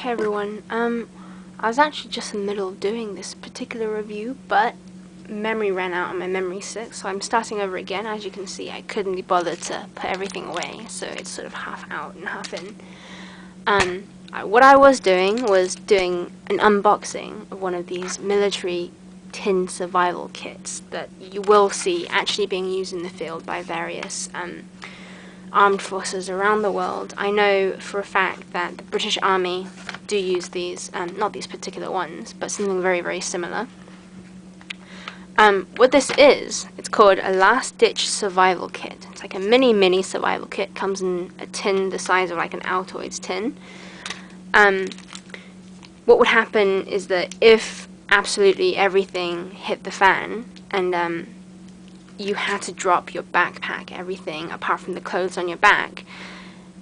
Hey everyone, I was actually just in the middle of doing this particular review, but memory ran out on my memory stick, so I'm starting over again. As you can see, I couldn't be bothered to put everything away, so it's sort of half out and half in. What I was doing an unboxing of one of these military tin survival kits that you will see actually being used in the field by various armed forces around the world. I know for a fact that the British Army do use these, not these particular ones, but something very, very similar. What this is, it's called a last-ditch survival kit. It's like a mini survival kit. Comes in a tin the size of like an Altoids tin. What would happen is that if absolutely everything hit the fan and you had to drop your backpack, everything apart from the clothes on your back,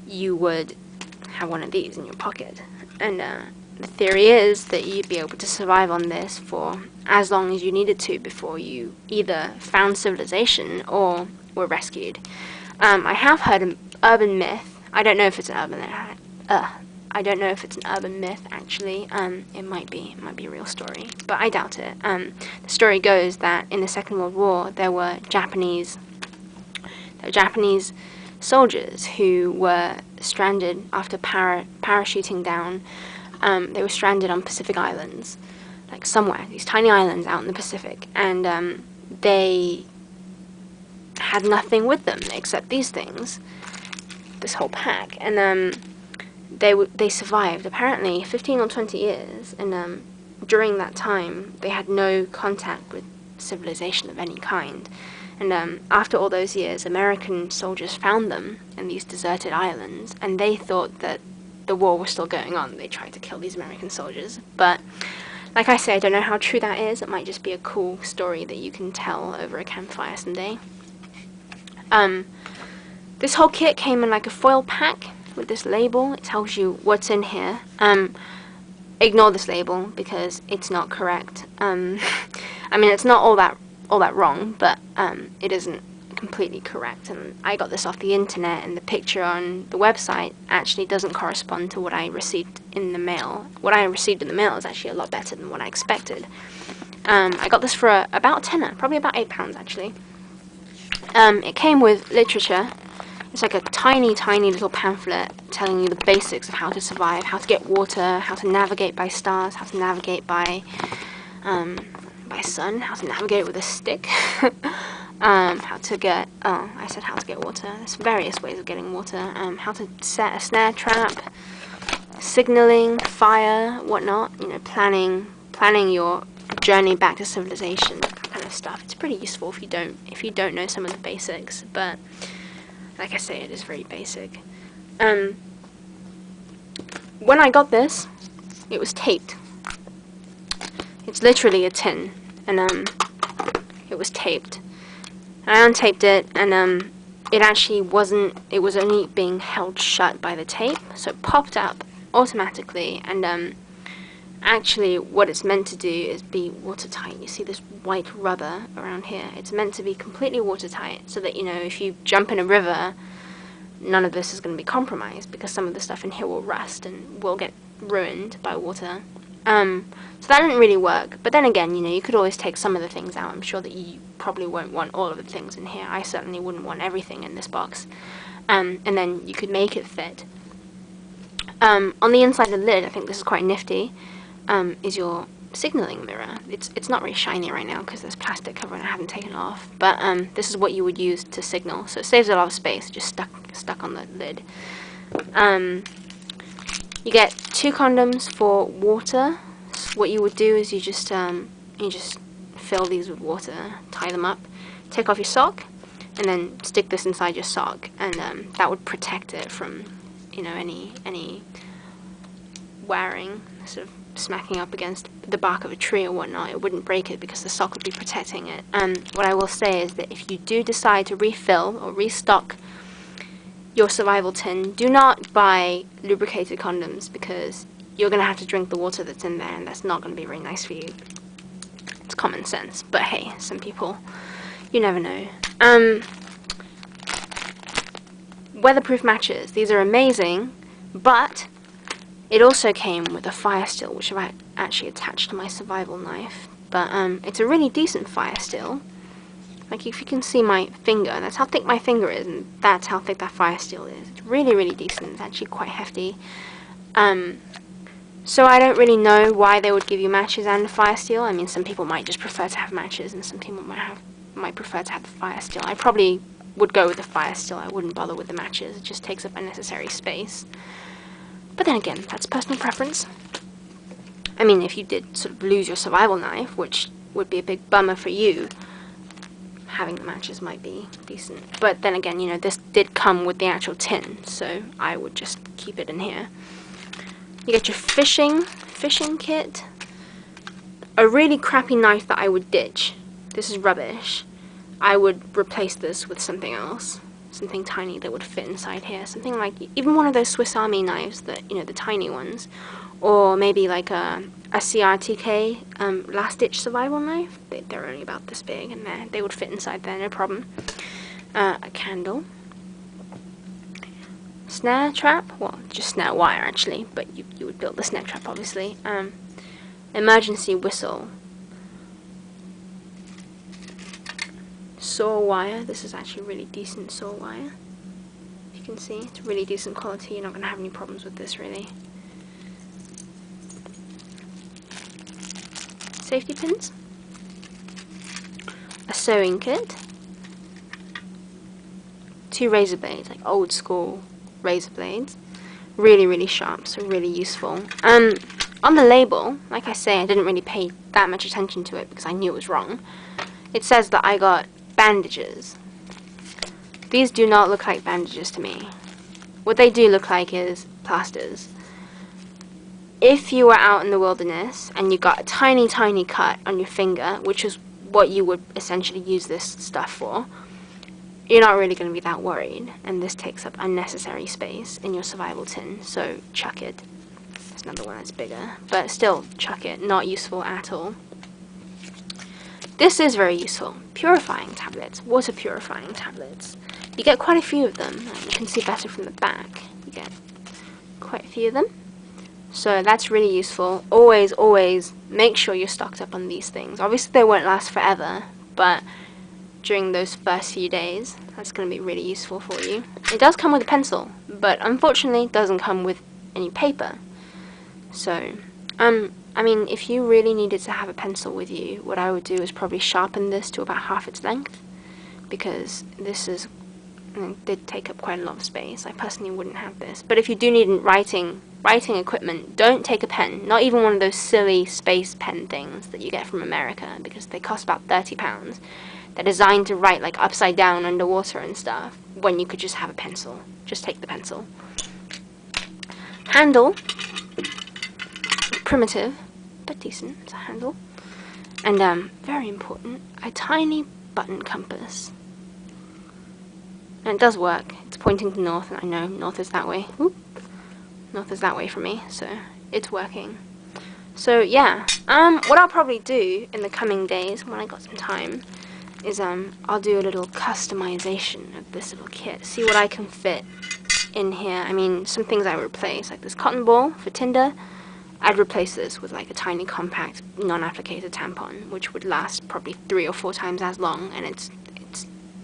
you would have one of these in your pocket. And the theory is that you'd be able to survive on this for as long as you needed to before you either found civilization or were rescued. I have heard an urban myth. I don't know if it's an urban myth actually. It might be a real story, but I doubt it. The story goes that in the Second World War there were Japanese soldiers who were stranded after parachuting down. They were stranded on Pacific Islands, like somewhere, these tiny islands out in the Pacific, and they had nothing with them except these things, this whole pack, and they survived apparently 15 or 20 years, and during that time they had no contact with civilization of any kind. And after all those years, American soldiers found them in these deserted islands, and they thought that the war was still going on. They tried to kill these American soldiers, but like I say, I don't know how true that is. It might just be a cool story that you can tell over a campfire someday. This whole kit came in like a foil pack with this label. It tells you what's in here. Ignore this label because it's not correct. I mean, it's not all that wrong, but it isn't completely correct, and I got this off the internet, and the picture on the website actually doesn't correspond to what I received in the mail. What I received in the mail is actually a lot better than what I expected. I got this for about a tenner, probably about £8 actually. It came with literature. It's like a tiny little pamphlet telling you the basics of how to survive, how to get water, how to navigate by stars, how to navigate by sun, how to navigate with a stick, how to get, I said how to get water, there's various ways of getting water, how to set a snare trap, signaling, fire, whatnot, you know, planning your journey back to civilization, that kind of stuff. It's pretty useful if you don't know some of the basics, but like I say, it is very basic. When I got this, it was taped. It's literally a tin, and it was taped. I untaped it, and it actually wasn't. It was only being held shut by the tape, so it popped up automatically. And actually, what it's meant to do is be watertight. You see this white rubber around here? It's meant to be completely watertight, so that, you know, if you jump in a river, none of this is going to be compromised, because some of the stuff in here will rust and will get ruined by water. So that didn't really work, but then again, you know, you could always take some of the things out. I'm sure that you probably won't want all of the things in here. I certainly wouldn't want everything in this box. And then you could make it fit. On the inside of the lid, I think this is quite nifty, is your signaling mirror. It's not really shiny right now because there's plastic cover and I haven't taken it off, but this is what you would use to signal, so it saves a lot of space, just stuck on the lid. You get 2 condoms for water. So what you would do is you just fill these with water, tie them up, take off your sock, and then stick this inside your sock, and that would protect it from, you know, any wearing, sort of smacking up against the bark of a tree or whatnot. It wouldn't break it because the sock would be protecting it. What I will say is that if you do decide to refill or restock your survival tin, do not buy lubricated condoms, because you're going to have to drink the water that's in there, and that's not going to be very nice for you. It's common sense, but hey, some people, you never know. Weatherproof matches. These are amazing, but It also came with a fire steel, which I've actually attached to my survival knife. But it's a really decent fire steel. Like, if you can see my finger, that's how thick my finger is, and that's how thick that fire steel is. It's really, really decent. It's actually quite hefty. So I don't really know why they would give you matches and a fire steel. I mean, some people might just prefer to have matches, and some people might prefer to have the fire steel. I probably would go with the fire steel. I wouldn't bother with the matches. It just takes up unnecessary space. But then again, that's personal preference. I mean, if you did sort of lose your survival knife, which would be a big bummer for you, having the matches might be decent. But then again, you know, this did come with the actual tin, so I would just keep it in here. You get your fishing kit. A really crappy knife that I would ditch. This is rubbish. I would replace this with something else. Something tiny that would fit inside here. Something like, even one of those Swiss Army knives, that, you know, the tiny ones. Or maybe like a CRTK last-ditch survival knife. They're only about this big, and they would fit inside there, no problem. A candle. Snare trap. Well, just snare wire, actually. But you would build the snare trap, obviously. Emergency whistle. Saw wire. This is actually really decent saw wire. If you can see, it's really decent quality. You're not going to have any problems with this, really. Safety pins. A sewing kit. 2 razor blades, like old school razor blades. Really, really sharp, so really useful. On the label, like I say, I didn't really pay that much attention to it because I knew it was wrong. It says that I got bandages. These do not look like bandages to me. What they do look like is plasters. If you were out in the wilderness and you got a tiny, tiny cut on your finger, which is what you would essentially use this stuff for, you're not really going to be that worried, and this takes up unnecessary space in your survival tin, so chuck it. There's another one that's bigger, but still, chuck it. Not useful at all. This is very useful. Purifying tablets, water purifying tablets. You get quite a few of them. You can see better from the back. You get quite a few of them. So that's really useful. Always, always make sure you're stocked up on these things. Obviously they won't last forever, but during those first few days, that's going to be really useful for you. It does come with a pencil, but unfortunately it doesn't come with any paper. So, I mean, if you really needed to have a pencil with you, what I would do is probably sharpen this to about half its length, because this is, did take up quite a lot of space. I personally wouldn't have this. But if you do need writing equipment, don't take a pen. Not even one of those silly space pen things that you get from America, because they cost about £30. They're designed to write like upside down underwater and stuff, when you could just have a pencil. Just take the pencil. Handle. Primitive, but decent. It's a handle. And very important, a tiny button compass. And it does work. It's pointing to north, and I know north is that way. Oop. North is that way for me, so it's working. So yeah, what I'll probably do in the coming days, when I got some time, is I'll do a little customization of this little kit. See what I can fit in here. I mean, some things I would replace, like this cotton ball for Tinder. I'd replace this with like a tiny compact non-applicator tampon, which would last probably 3 or 4 times as long, and it's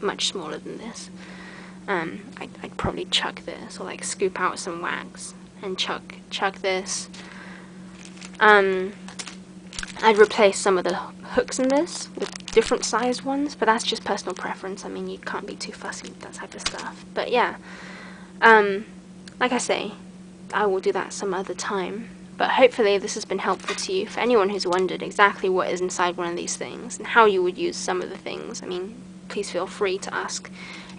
much smaller than this. I'd probably chuck this, or like scoop out some wax and chuck this. I'd replace some of the hooks in this with different sized ones, but that's just personal preference. I mean, you can't be too fussy with that type of stuff. But yeah, like I say, I will do that some other time. But hopefully this has been helpful to you. For anyone who's wondered exactly what is inside one of these things and how you would use some of the things, I mean, please feel free to ask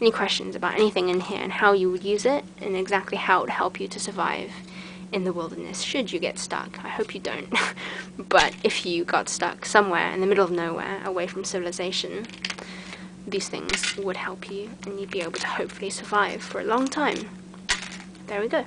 any questions about anything in here and how you would use it and exactly how it would help you to survive in the wilderness should you get stuck. I hope you don't. But if you got stuck somewhere in the middle of nowhere, away from civilization, these things would help you and you'd be able to hopefully survive for a long time. There we go.